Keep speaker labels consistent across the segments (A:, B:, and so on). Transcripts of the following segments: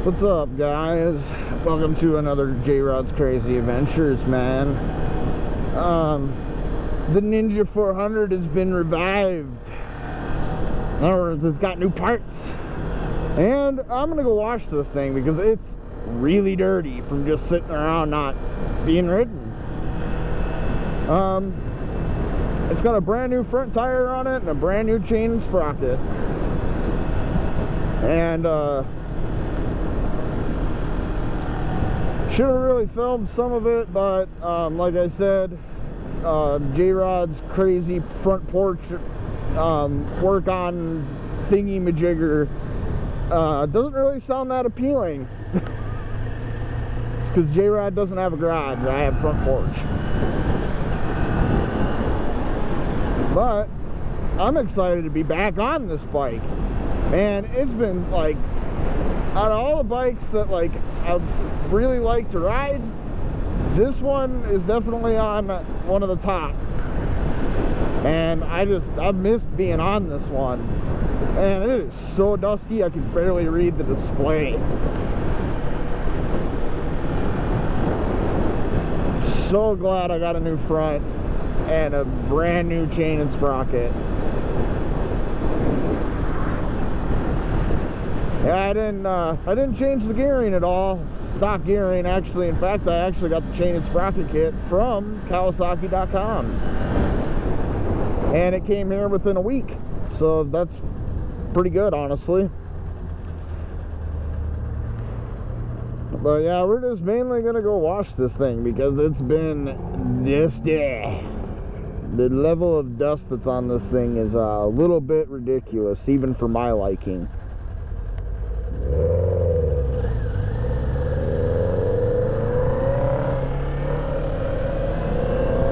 A: What's up, guys? Welcome to another J-Rod's Crazy Adventures, man. The Ninja 400 has been revived, or it's got new parts, and I'm gonna go wash this thing because it's really dirty from just sitting around not being ridden. It's got a brand new front tire on it and a brand new chain and sprocket, and should have really filmed some of it, but like I said, J-Rod's crazy front porch work on thingy majigger doesn't really sound that appealing. It's because J-Rod doesn't have a garage. I have front porch. But I'm excited to be back on this bike. Man, it's been like, out of all the bikes that like I really like to ride, this one is definitely on one of the top. And I missed being on this one. And it is so dusty I can barely read the display. So glad I got a new front and a brand new chain and sprocket. Yeah, I didn't change the gearing at all. Stock gearing, actually. In fact, I actually got the chain and sprocket kit from Kawasaki.com, and it came here within a week, so that's pretty good, honestly. But yeah, we're just mainly gonna go wash this thing because it's been this day. The level of dust that's on this thing is a little bit ridiculous, even for my liking.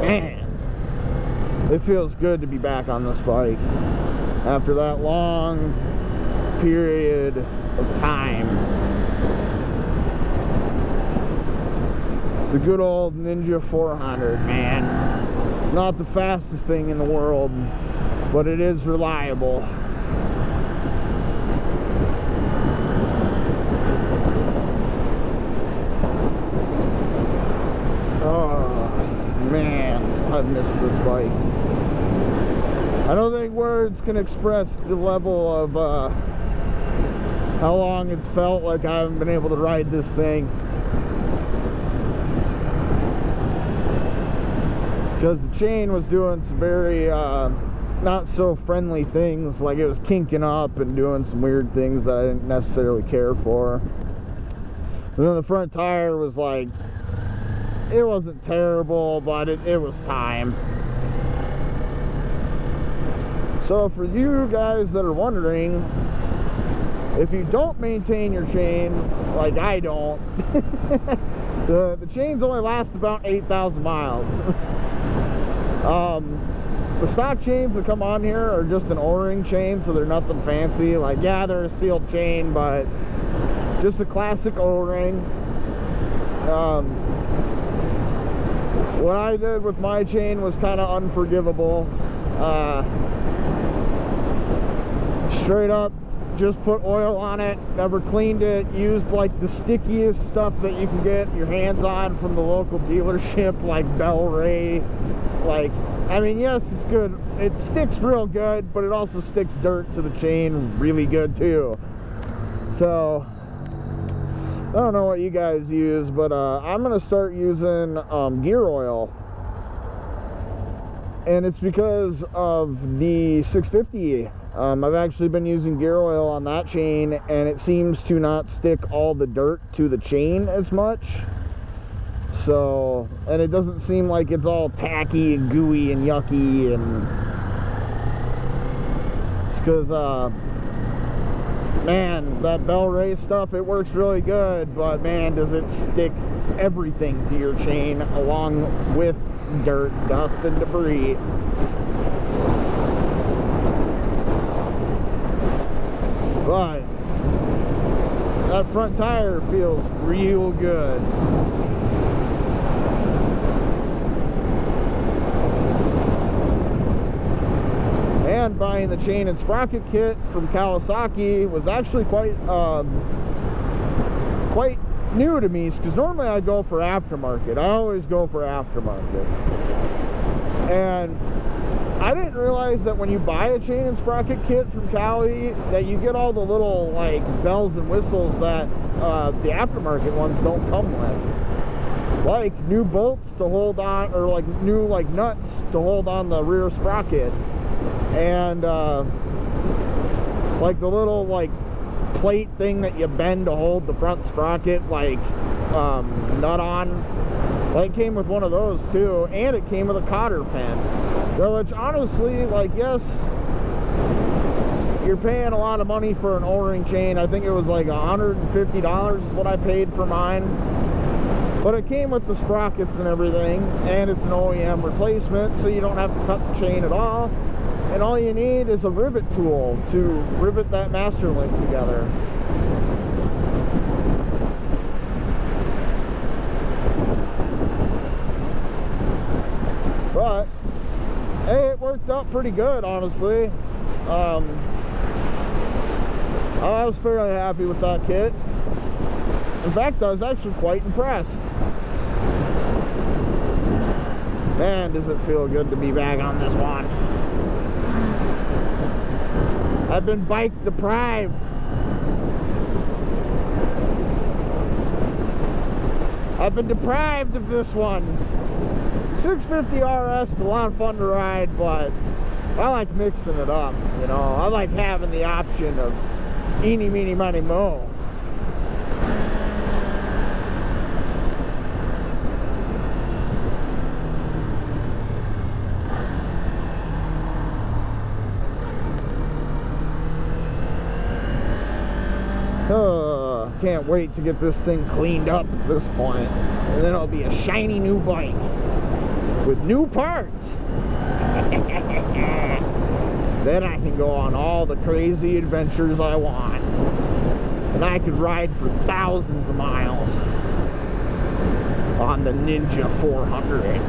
A: Man, it feels good to be back on this bike after that long period of time. The good old Ninja 400, man. Not the fastest thing in the world, but it is reliable. Oh, man, I've missed this bike. I don't think words can express the level of how long it's felt like I haven't been able to ride this thing. Because the chain was doing some very not so friendly things, like it was kinking up and doing some weird things that I didn't necessarily care for. And then the front tire was like, it wasn't terrible, but it was time. So for you guys that are wondering, if you don't maintain your chain, like I don't, the chains only last about 8,000 miles. The stock chains that come on here are just an O-ring chain, so they're nothing fancy. Like, yeah, they're a sealed chain, but just a classic O-ring. What I did with my chain was kind of unforgivable. Straight up, just put oil on it, never cleaned it, used like the stickiest stuff that you can get your hands on from the local dealership, like Bell Ray. Like, I mean, yes, it's good. It sticks real good, but it also sticks dirt to the chain really good too. So I don't know what you guys use, but I'm gonna start using gear oil, and it's because of the 650. I've actually been using gear oil on that chain, and it seems to not stick all the dirt to the chain as much. So, and it doesn't seem like it's all tacky and gooey and yucky, and it's because man, that Bell Ray stuff, it works really good, but man, does it stick everything to your chain along with dirt, dust, and debris. But that front tire feels real good. And buying the chain and sprocket kit from Kawasaki was actually quite quite new to me, because normally I go for aftermarket. I always go for aftermarket. And I didn't realize that when you buy a chain and sprocket kit from Cali, that you get all the little like bells and whistles that the aftermarket ones don't come with, like new bolts to hold on, or like new like nuts to hold on the rear sprocket, and like the little like plate thing that you bend to hold the front sprocket like nut on. Well, it came with one of those too, and it came with a cotter pin. So, which honestly, like, yes, you're paying a lot of money for an O-ring chain. I think it was like $150 is what I paid for mine. But it came with the sprockets and everything, and it's an OEM replacement, so you don't have to cut the chain at all. And all you need is a rivet tool to rivet that master link together. But hey, it worked out pretty good, honestly. I was fairly happy with that kit. In fact, I was actually quite impressed. Man, does it feel good to be back on this one. I've been bike deprived. I've been deprived of this one. 650 RS is a lot of fun to ride, but I like mixing it up, you know. I like having the option of eeny, meeny, miny, mo. Can't wait to get this thing cleaned up at this point, and then it'll be a shiny new bike with new parts. Then I can go on all the crazy adventures I want, and I could ride for thousands of miles on the Ninja 400.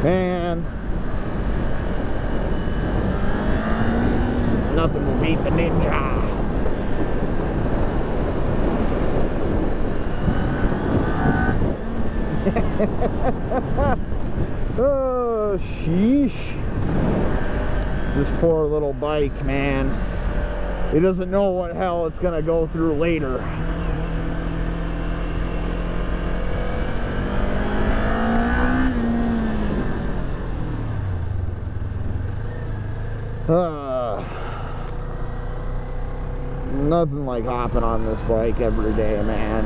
A: Man, nothing will beat the Ninja. Oh, sheesh. This poor little bike, man. He doesn't know what hell it's gonna go through later. Nothing like hopping on this bike every day, man.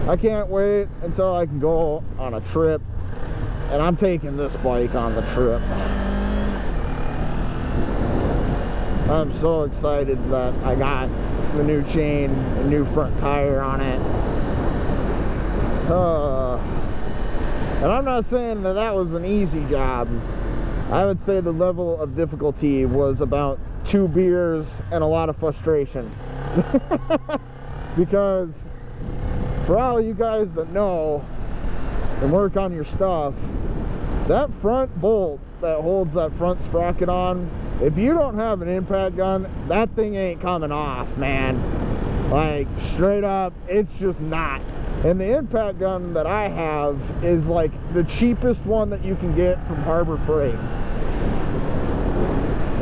A: I can't wait until I can go on a trip, and I'm taking this bike on the trip. I'm so excited that I got the new chain, a new front tire on it. And I'm not saying that that was an easy job. I would say the level of difficulty was about 2 beers and a lot of frustration. Because for all you guys that know and work on your stuff, that front bolt that holds that front sprocket on, if you don't have an impact gun, that thing ain't coming off, man. Like, straight up, it's just not. And the impact gun that I have is like the cheapest one that you can get from Harbor Freight.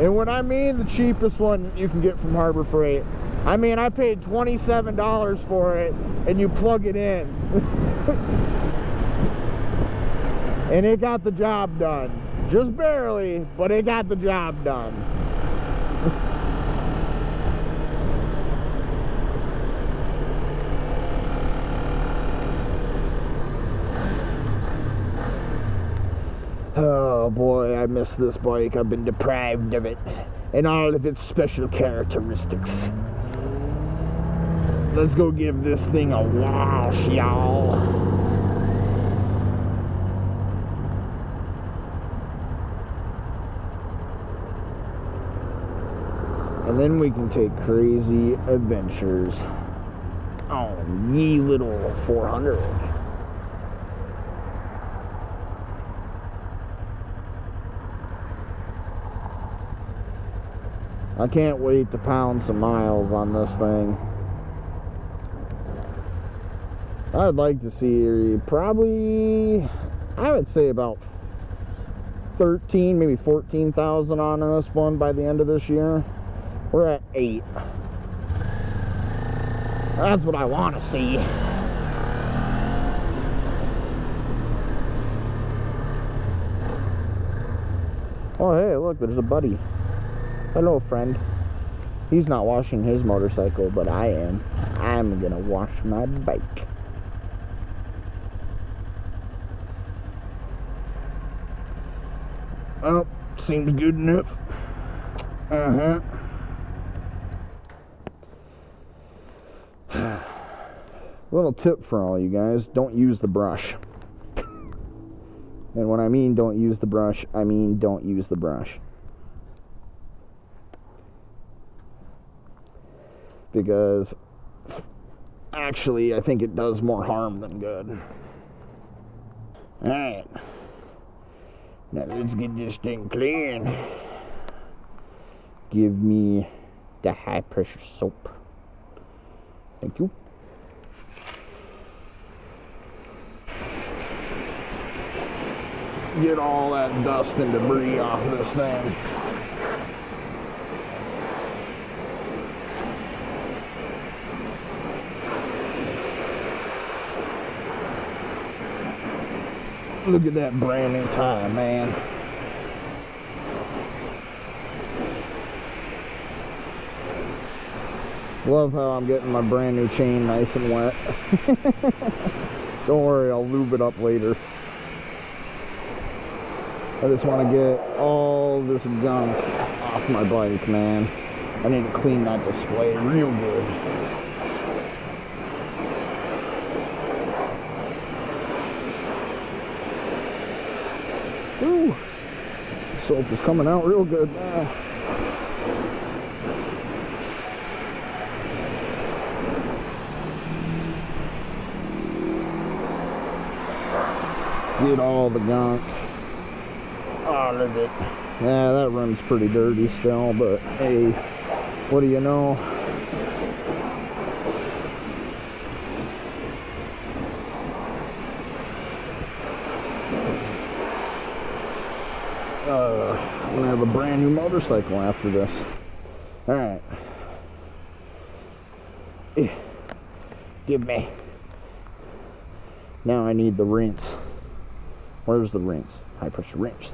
A: And when I mean the cheapest one you can get from Harbor Freight, I mean I paid $27 for it, and you plug it in. And it got the job done. Just barely, but it got the job done. Oh boy, I miss this bike. I've been deprived of it and all of its special characteristics. Let's go give this thing a wash, y'all. And then we can take crazy adventures on ye little 400. I can't wait to pound some miles on this thing. I'd like to see probably, I would say about 13, maybe 14,000 on this one by the end of this year. We're at 8. That's what I want to see. Oh, hey, look, there's a buddy. Hello, friend. He's not washing his motorcycle, but I am. I'm gonna wash my bike. Oh, seems good enough. Little tip for all you guys, don't use the brush. And when I mean don't use the brush, I mean don't use the brush. Because actually I think it does more harm than good. Alright. Now let's get this thing clean. Give me the high pressure soap. Thank you. Get all that dust and debris off this thing. Look at that brand new tire, man. Love how I'm getting my brand new chain nice and wet. Don't worry, I'll lube it up later. I just want to get all this gunk off my bike, man. I need to clean that display real good. Ooh, soap is coming out real good now. Get all the gunk out of it. Yeah, that run's pretty dirty still, but hey, what do you know? I'm gonna have a brand new motorcycle after this. Alright. Give me. Now I need the rinse. Where's the rinse? High pressure rinse.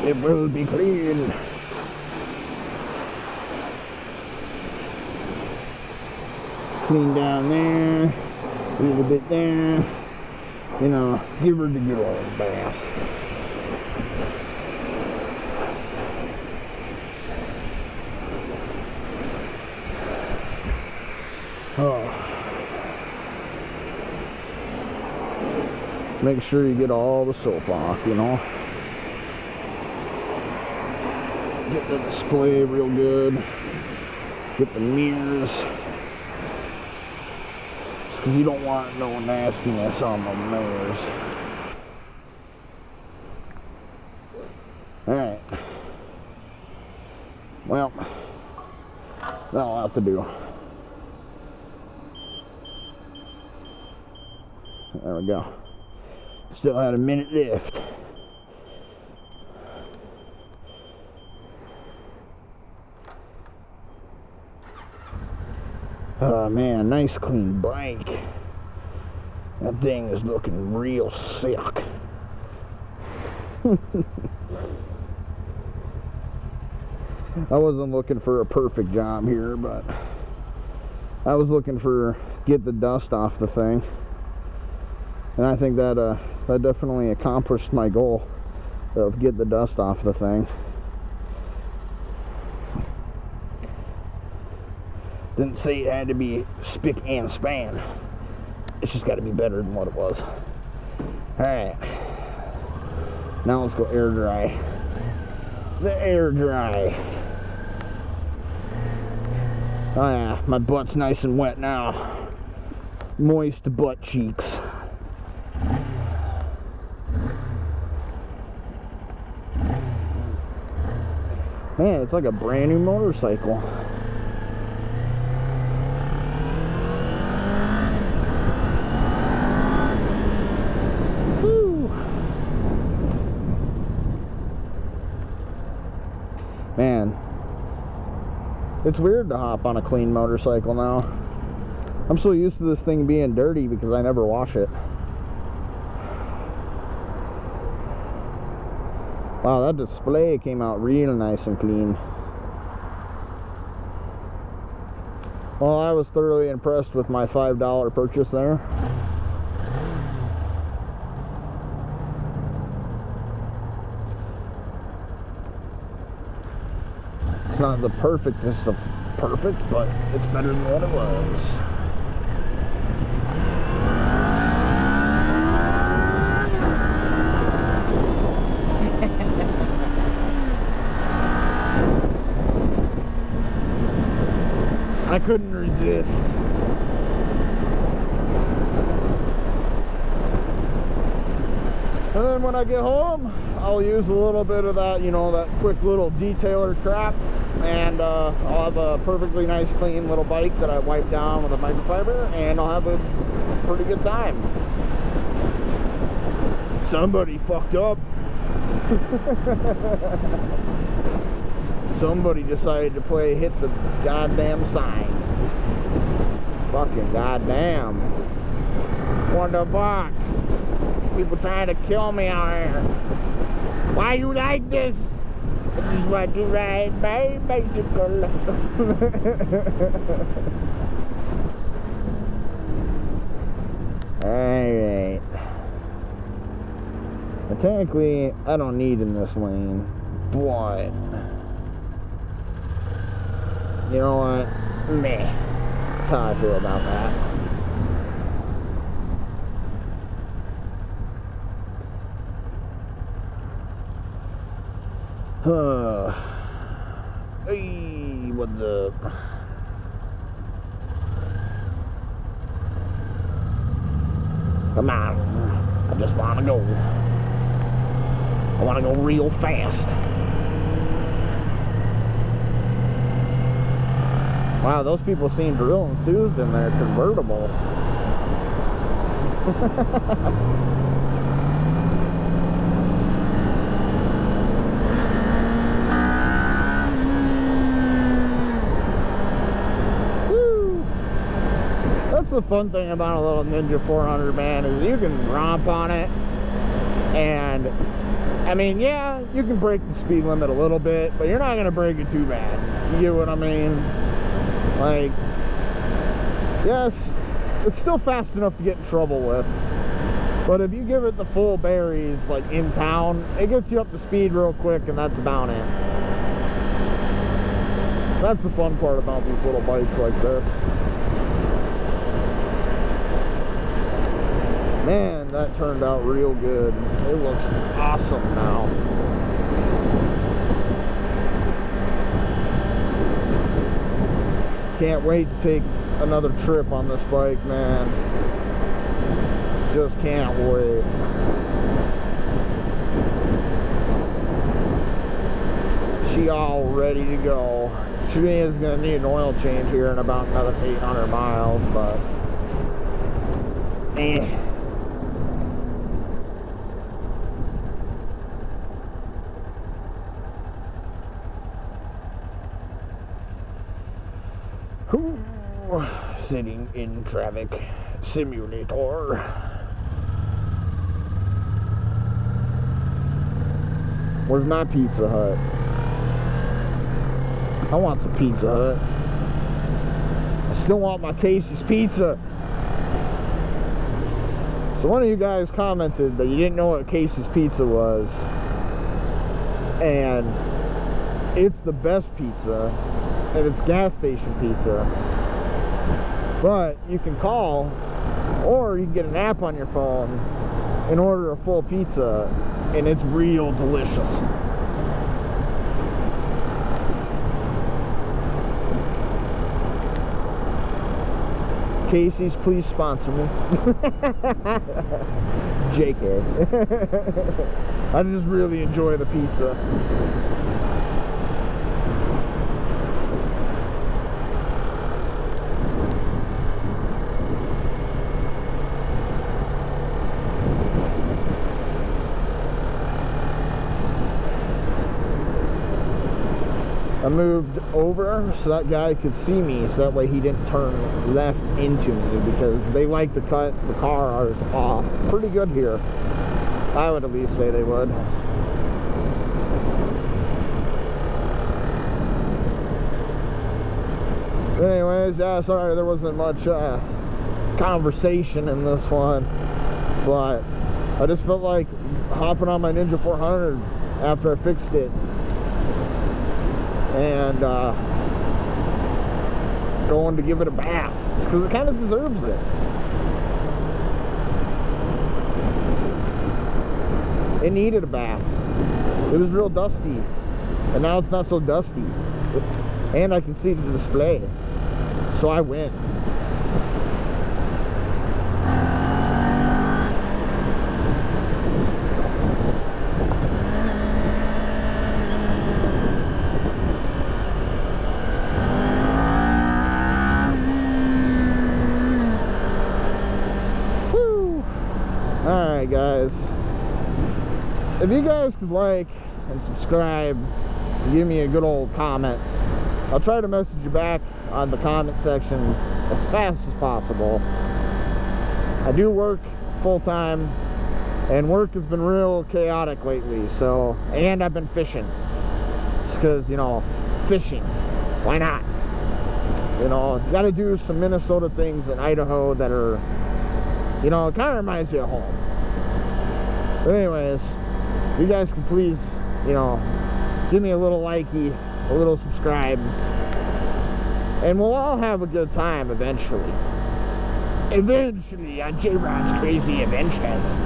A: It will be clean. Clean down there, a little bit there. You know, give her the good old bath. Oh. Make sure you get all the soap off, you know. Get the display real good. Get the mirrors. Just because you don't want no nastiness on the mirrors. Alright. Well, that'll have to do. There we go. Still had a minute left. Oh man, nice clean bike. That thing is looking real sick. I wasn't looking for a perfect job here, but I was looking for get the dust off the thing. And I think that that definitely accomplished my goal of get the dust off the thing. Didn't say it had to be spick and span. It's just got to be better than what it was. Alright. Now let's go air dry. The air dry. Oh yeah, my butt's nice and wet now. Moist butt cheeks. Man, it's like a brand new motorcycle. Man, it's weird to hop on a clean motorcycle now. I'm so used to this thing being dirty because I never wash it. Wow, that display came out real nice and clean. Well, I was thoroughly impressed with my $5 purchase there. It's not the perfectest of perfect, but it's better than what it was. I couldn't resist. And then when I get home, I'll use a little bit of that, you know, that quick little detailer crap. And I'll have a perfectly nice clean little bike that I wipe down with a microfiber, and I'll have a pretty good time. Somebody fucked up. Somebody decided to hit the goddamn sign. Fucking goddamn. What the fuck? People trying to kill me out here. Why you like this? I just want to ride my bicycle. Alright. Technically, I don't need in this lane, but you know what? Meh. That's how I feel about that. Hey, what's up? Come on. I just want to go. I want to go real fast. Wow, those people seemed real enthused in their convertible. Woo! That's the fun thing about a little Ninja 400, man, is you can romp on it. And, I mean, yeah, you can break the speed limit a little bit, but you're not going to break it too bad. You get what I mean? Like, yes, it's still fast enough to get in trouble with, but if you give it the full berries, like in town, it gets you up to speed real quick, and that's about it. That's the fun part about these little bikes like this. Man, that turned out real good. It looks awesome now. Can't wait to take another trip on this bike, man. Just can't wait. She all ready to go. She is going to need an oil change here in about another 800 miles, but sitting in traffic simulator. Where's my Pizza Hut? I want some Pizza Hut. I still want my Casey's Pizza. So one of you guys commented that you didn't know what Casey's Pizza was, and it's the best pizza, and it's gas station pizza. But you can call, or you can get an app on your phone and order a full pizza, and it's real delicious. Casey's, please sponsor me. JK. I just really enjoy the pizza. I moved over so that guy could see me, so that way he didn't turn left into me, because they like to cut the cars off pretty good here. I would at least say they would. Anyways, yeah, sorry there wasn't much conversation in this one, but I just felt like hopping on my Ninja 400 after I fixed it and going to give it a bath, because it kind of deserves it. It needed a bath. It was real dusty, and now it's not so dusty, and I can see the display, so I win. Alright guys, if you guys could like and subscribe and give me a good old comment, I'll try to message you back on the comment section as fast as possible. I do work full-time, and work has been real chaotic lately, so, and I've been fishing. Just because, you know, fishing, why not? You know, you gotta do some Minnesota things in Idaho that are, you know, it kind of reminds you of home. But anyways, you guys can please, you know, give me a little likey, a little subscribe, and we'll all have a good time eventually. Eventually on J-Rod's Crazy Adventures.